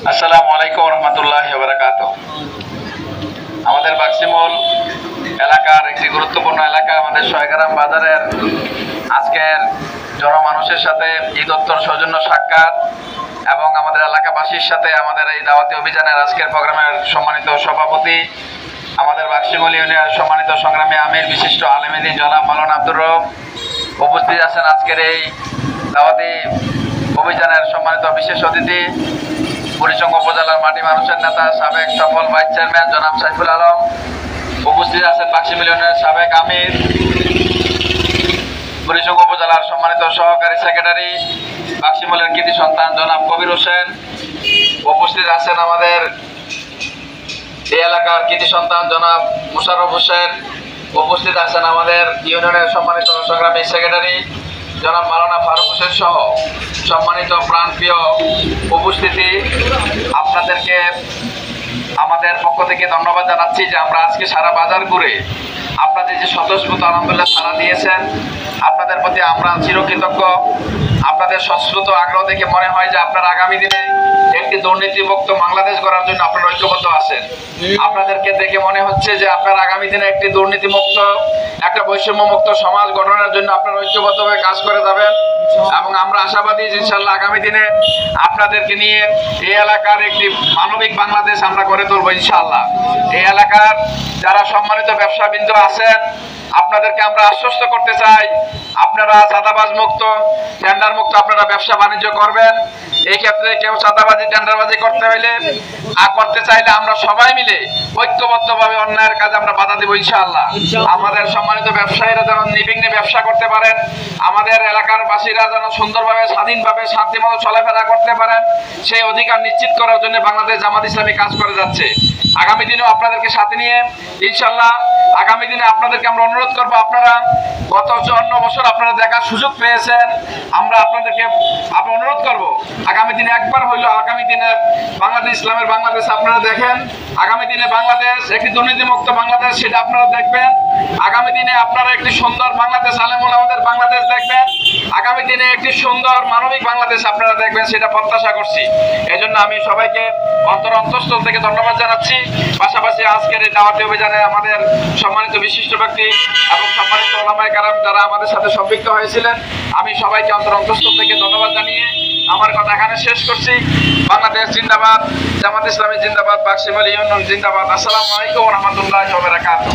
আসসালামু আলাইকুম রহমতুল্লাহি ওয়া বারাকাতুহু। আমাদের বাক্সিমল এলাকার একটি গুরুত্বপূর্ণ এলাকা আমাদের শয়গ্রাম বাজারের আজকের জনমানুষের সাথে ঈদোত্তর সৌজন্য সাক্ষাৎ এবং আমাদের এলাকাবাসীর সাথে আমাদের এই দাওয়াতি অভিযানের আজকের প্রোগ্রামের সম্মানিত সভাপতি, আমাদের বাক্সিমল ইউনিয়নের সম্মানিত সংগ্রামী আমির বিশিষ্ট আলেমদ্বীন জনাব মাওলানা আব্দুর রউফ উপস্থিত আছেন। আজকের এই দাওয়াতি অভিযানের সম্মানিত বিশেষ অতিথি বুড়িচং উপজেলার মাটি মানুষের নেতা সাবেক সফল ভাইস চেয়ারম্যান জনাব সাইফুল আলম, উপস্থিত আছেন বাক্সিমল ইউনিয়নের সাবেক আমির, বুড়িচং উপজেলার সম্মানিত সহকারী সেক্রেটারি, বাক্সিমলের কৃতি সন্তান জনাব কবির হোসেন, উপস্থিত আছেন আমাদের এই এলাকার কৃতি সন্তান জনাব মুশাররফ হোসেন, উপস্থিত আছেন আমাদের ইউনিয়নের সম্মানিত সংগ্রামী সেক্রেটারি জনাব মাওলানা ফারুক হোসেন সহ সম্মানিত প্রাণপ্রিয় উপস্থিতি, আপনাদেরকে আমাদের পক্ষ থেকে ধন্যবাদ জানাচ্ছি যে আমরা আজকে সারা বাজার ঘুরে আপনাদের যে স্বতঃস্ফূর্ত আলহামদুলিল্লাহ সাড়া দিয়েছেন, আপনাদের প্রতি আমরা চিরকৃতজ্ঞ। আপনাদের স্বতঃস্ফূর্ত আগ্রহ দেখে মনে হয় যে আপনারা আগামী দিনে একটি দুর্নীতিমুক্ত বাংলাদেশ গড়ার জন্য আপনারা ঐক্যবদ্ধ আছেন। আপনাদেরকে দেখে মনে হচ্ছে যে আপনারা আগামী দিনে একটি দুর্নীতিমুক্ত, একটা বৈষম্যমুক্ত সমাজ গঠনের জন্য আপনারা ঐক্যবদ্ধভাবে কাজ করে যাবেন এবং আমরা আশাবাদী যে ইনশাআল্লাহ আগামী দিনে আপনাদেরকে নিয়ে এই এলাকার একটি মানবিক বাংলাদেশ আমরা গড়ে তুলব ইনশাআল্লাহ। এই এলাকার যারা সম্মানিত ব্যবসাবৃন্দ আছেন, আপনাদেরকে আমরা আশ্বস্ত করতে চাই, আপনারা চাঁদাবাজ মুক্ত, টেন্ডার মুক্ত আপনারা ব্যবসা বাণিজ্য করবেন। এই ক্ষেত্রে কেউ চাঁদাবাজি টেন্ডারবাজি করতে চাইলে আমরা সবাই মিলে ঐক্যবদ্ধভাবে অন্যায়ের কাজে আমরা বাধা দেব ইনশাআল্লাহ। আমাদের সম্মানিত ব্যবসায়ীরা যেন নির্বিঘ্নে ব্যবসা করতে পারেন, আমাদের এলাকার বাসীরা যেন সুন্দরভাবে স্বাধীনভাবে শান্তিমতো চলাফেরা করতে পারেন, সেই অধিকার নিশ্চিত করার জন্য বাংলাদেশ জামাত ইসলামী কাজ করে যাচ্ছে। আগামী দিনেও আপনাদেরকে সাথে নিয়ে ইনশাআল্লাহ আগামী দিনে আপনাদেরকে আমরা অনুরোধ করবো, আপনারা গত 54 বছর আপনারা দেখার সুযোগ পেয়েছেন, আমরা আপনাদেরকে অনুরোধ করব আগামী দিনে একবার হইলো আগামী দিনে বাংলাদেশ ইসলামের বাংলাদেশ আপনারা দেখেন। আগামী দিনে বাংলাদেশ একটি দুর্নীতিমুক্ত বাংলাদেশ, সেটা আপনারা দেখবেন। আগামী দিনে আপনারা একটি সুন্দর বাংলাদেশ, আলেম ওলামাদের বাংলাদেশ দেখবেন। আগামী দিনে একটি সুন্দর মানবিক বাংলাদেশ আপনারা দেখবেন, সেটা প্রত্যাশা করছি। এজন্য আমি সবাইকে অন্তঃস্থল থেকে ধন্যবাদ জানাচ্ছি। পাশাপাশি আজকের এই দাওয়াতি অভিযানে আমাদের সম্মানিত বিশিষ্ট ব্যক্তি এবং সম্মানিত ওলামায়ে কেরাম যারা আমাদের সাথে সম্পৃক্ত হয়েছিলেন, আমি সবাইকে অন্তঃস্থল থেকে ধন্যবাদ জানিয়ে আমার কথা এখানে শেষ করছি। বাংলাদেশ জিন্দাবাদ, জামাত ইসলামী জিন্দাবাদ, বাক্সিমল ইউনিয়ন জিন্দাবাদ। আসসালামু আলাইকুম ওয়া রাহমাতুল্লাহি ওয়া বারাকাতুহু।